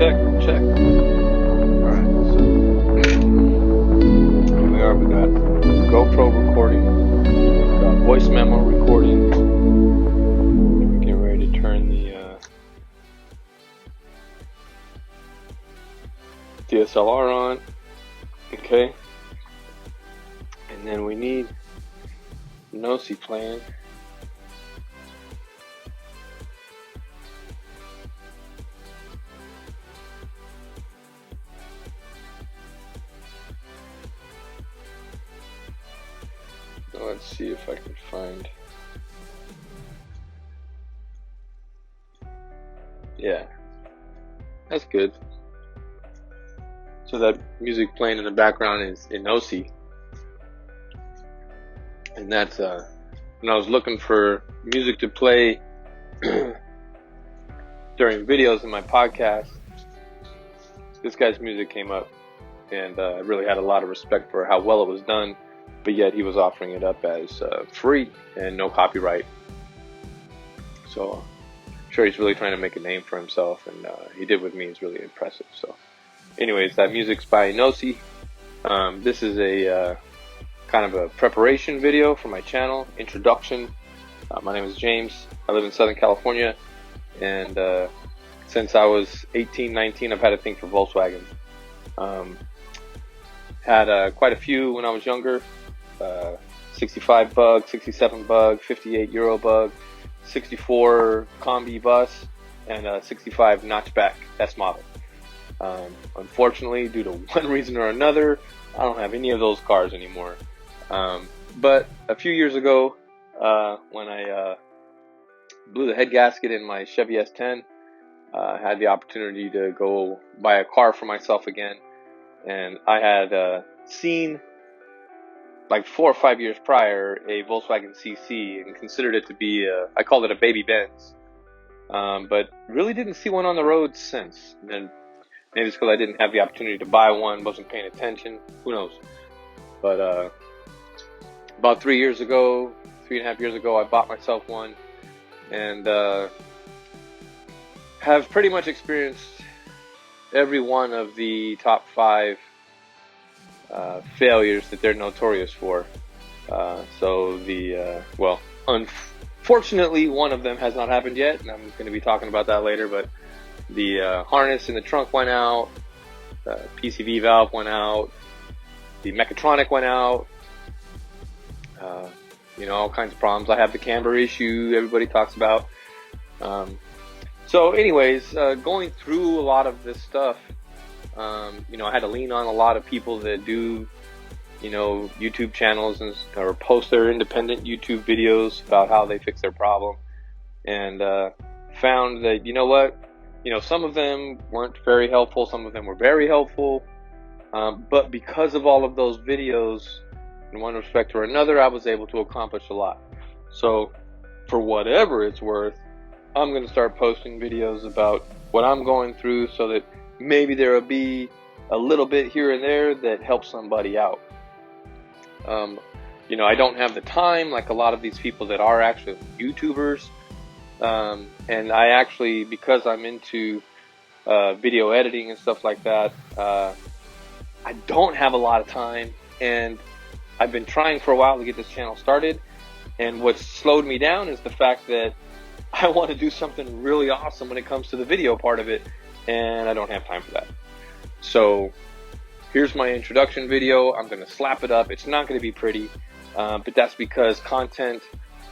check. Alright, so here we are. We got GoPro recording, we got voice memo recording. We're getting ready to turn the DSLR on. Okay. And then we need NOSI playing. Let's see if I can find. Yeah, that's good. So that music playing in the background is in NOSI. And that's when I was looking for music to play during videos in my podcast, this guy's music came up, and I really had a lot of respect for how well it was done, but yet he was offering it up as free and no copyright. So I'm sure he's really trying to make a name for himself, and he did with me is really impressive. So anyways, that music's by NOSI. This is a kind of a preparation video for my channel, introduction. My name is James. I live in Southern California, and since I was 18, 19, I've had a thing for Volkswagen. Had quite a few when I was younger. 65 bug, 67 bug, 58 Euro bug, 64 combi bus, and 65 notchback S model. Unfortunately, due to one reason or another, I don't have any of those cars anymore. But a few years ago, when I blew the head gasket in my Chevy S10, I had the opportunity to go buy a car for myself again, and I had seen, like 4 or 5 years prior, a Volkswagen CC and considered it to be I called it a baby Benz, but really didn't see one on the road since. And maybe it's because I didn't have the opportunity to buy one, wasn't paying attention, who knows. But about 3.5 years ago, I bought myself one, and have pretty much experienced every one of the top 5 failures that they're notorious for. Well, unfortunately, one of them has not happened yet, and I'm going to be talking about that later, but the harness in the trunk went out, the PCV valve went out, the mechatronic went out, all kinds of problems. I have the camber issue everybody talks about. So anyways, going through a lot of this stuff, I had to lean on a lot of people that do, YouTube channels or post their independent YouTube videos about how they fix their problem, and found that, some of them weren't very helpful, some of them were very helpful, but because of all of those videos, in one respect or another, I was able to accomplish a lot. So for whatever it's worth, I'm going to start posting videos about what I'm going through, so that maybe there will be a little bit here and there that helps somebody out. I don't have the time like a lot of these people that are actually YouTubers. And I actually, because I'm into video editing and stuff like that, I don't have a lot of time, and I've been trying for a while to get this channel started, and what's slowed me down is the fact that I want to do something really awesome when it comes to the video part of it, and I don't have time for that. So here's my introduction video. I'm going to slap it up. It's not going to be pretty, but that's because content,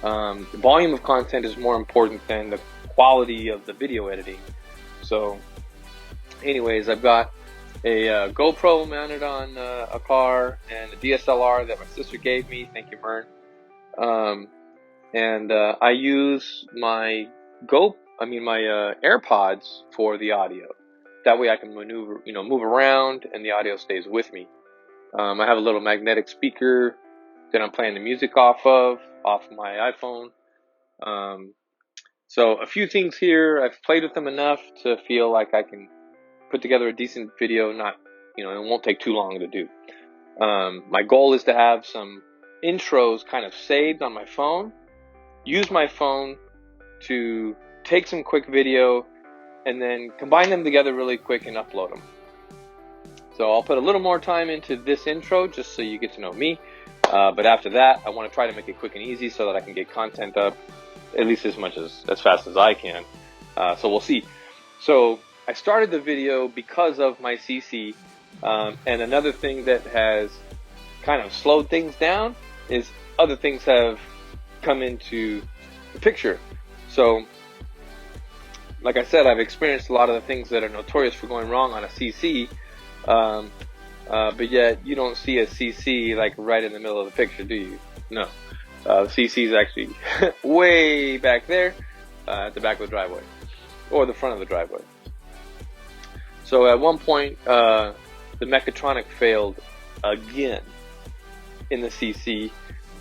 the volume of content is more important than the quality of the video editing. So anyways, I've got a GoPro mounted on a car, and a DSLR that my sister gave me. Thank you, Mern. And I use my AirPods for the audio. That way I can move around, and the audio stays with me. I have a little magnetic speaker that I'm playing the music off my iPhone. So a few things here. I've played with them enough to feel like I can put together a decent video. It won't take too long to do. My goal is to have some intros kind of saved on my phone. Use my phone to take some quick video and then combine them together really quick and upload them. So I'll put a little more time into this intro just so you get to know me. But after that, I want to try to make it quick and easy so that I can get content up at least as fast as I can. So we'll see. So I started the video because of my CC. And another thing that has kind of slowed things down is other things have come into the picture. So, like I said, I've experienced a lot of the things that are notorious for going wrong on a CC. But yet you don't see a CC like right in the middle of the picture, do you? No. The CC is actually way back there, at the back of the driveway, or the front of the driveway. So at one point, the mechatronic failed again in the CC,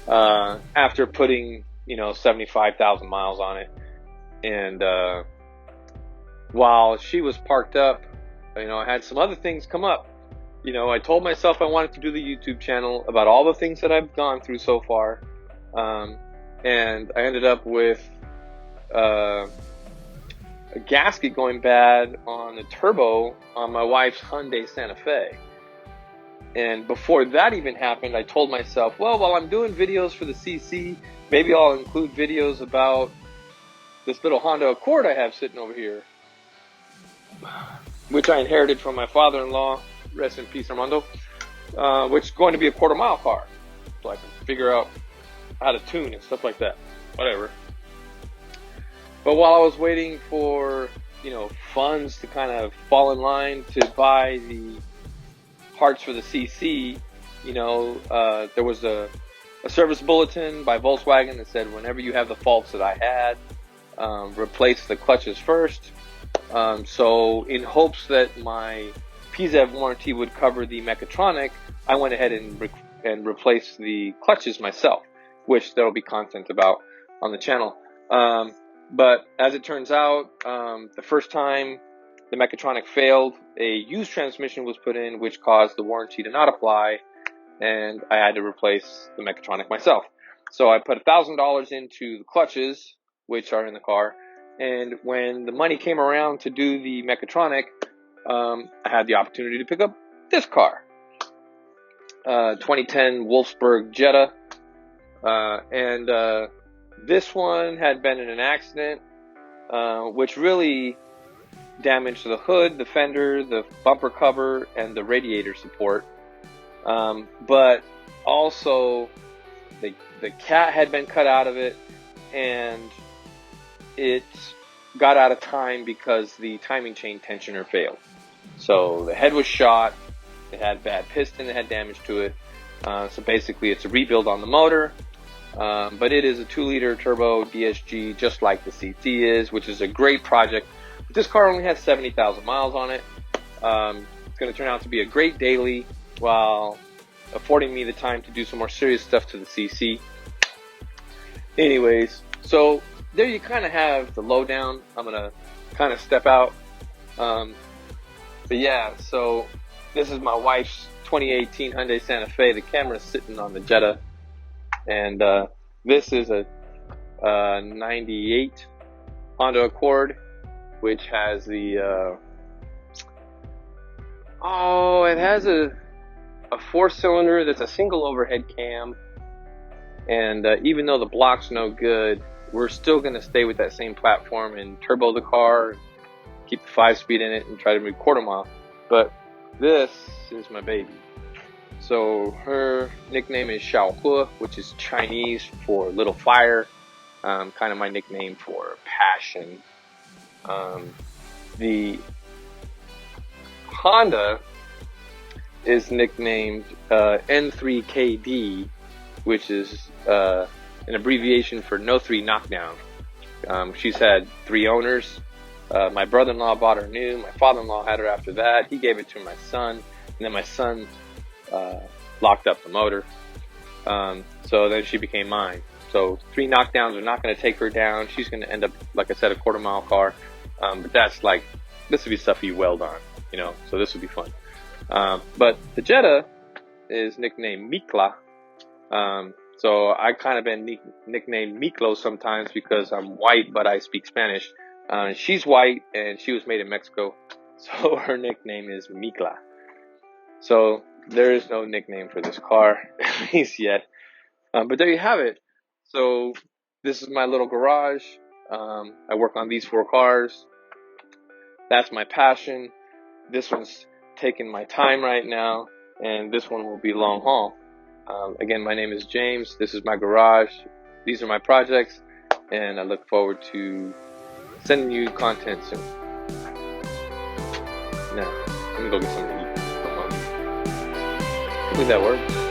after putting, 75,000 miles on it. And, while she was parked up, I had some other things come up. I told myself I wanted to do the YouTube channel about all the things that I've gone through so far. And I ended up with a gasket going bad on the turbo on my wife's Hyundai Santa Fe. And before that even happened, I told myself, well, while I'm doing videos for the CC, maybe I'll include videos about this little Honda Accord I have sitting over here, which I inherited from my father-in-law, rest in peace, Armando, which is going to be a quarter-mile car, so I can figure out how to tune and stuff like that, whatever. But while I was waiting for, funds to kind of fall in line to buy the parts for the CC, there was a service bulletin by Volkswagen that said whenever you have the faults that I had, replace the clutches first. So in hopes that my PZEV warranty would cover the mechatronic, I went ahead and replaced the clutches myself, which there will be content about on the channel. But as it turns out, the first time the mechatronic failed, a used transmission was put in, which caused the warranty to not apply, and I had to replace the mechatronic myself. So I put $1,000 into the clutches, which are in the car, and when the money came around to do the mechatronic, I had the opportunity to pick up this car, 2010 Wolfsburg Jetta, and this one had been in an accident, which really damaged the hood, the fender, the bumper cover, and the radiator support. But also the cat had been cut out of it, and it got out of time because the timing chain tensioner failed. So the head was shot, it had bad piston that had damage to it. So basically it's a rebuild on the motor. But it is a 2-liter turbo DSG, just like the CC is, which is a great project. But this car only has 70,000 miles on it. It's going to turn out to be a great daily while affording me the time to do some more serious stuff to the CC. Anyways, so there you kind of have the lowdown. I'm going to kind of step out. But yeah, so this is my wife's 2018 Hyundai Santa Fe. The camera's sitting on the Jetta. And this is a 98 Honda Accord, which has the it has a 4-cylinder that's a single overhead cam. And even though the block's no good, we're still going to stay with that same platform and turbo the car, keep the 5-speed in it, and try to move quarter mile. But this is my baby. So her nickname is XiaoHuo, which is Chinese for little fire, kind of my nickname for passion. The Honda is nicknamed N3KD, which is an abbreviation for No 3 Knockdown. She's had 3 owners. My brother-in-law bought her new. My father-in-law had her after that. He gave it to my son, and then my son locked up the motor. So then she became mine. So 3 knockdowns are not going to take her down. She's going to end up, like I said, a quarter-mile car. But that's like, this would be stuff you weld on, so this would be fun. But the Jetta is nicknamed Mikla. So I kind of been nicknamed Miklo sometimes because I'm white, but I speak Spanish. She's white and she was made in Mexico, so her nickname is Mikla. So there is no nickname for this car, at least yet. But there you have it. So this is my little garage. I work on these 4 cars. That's my passion. This one's taking my time right now, and this one will be long haul. Again, my name is James. This is my garage. These are my projects, and I look forward to sending you content soon. Now, I'm gonna go get something to eat. I believe that works.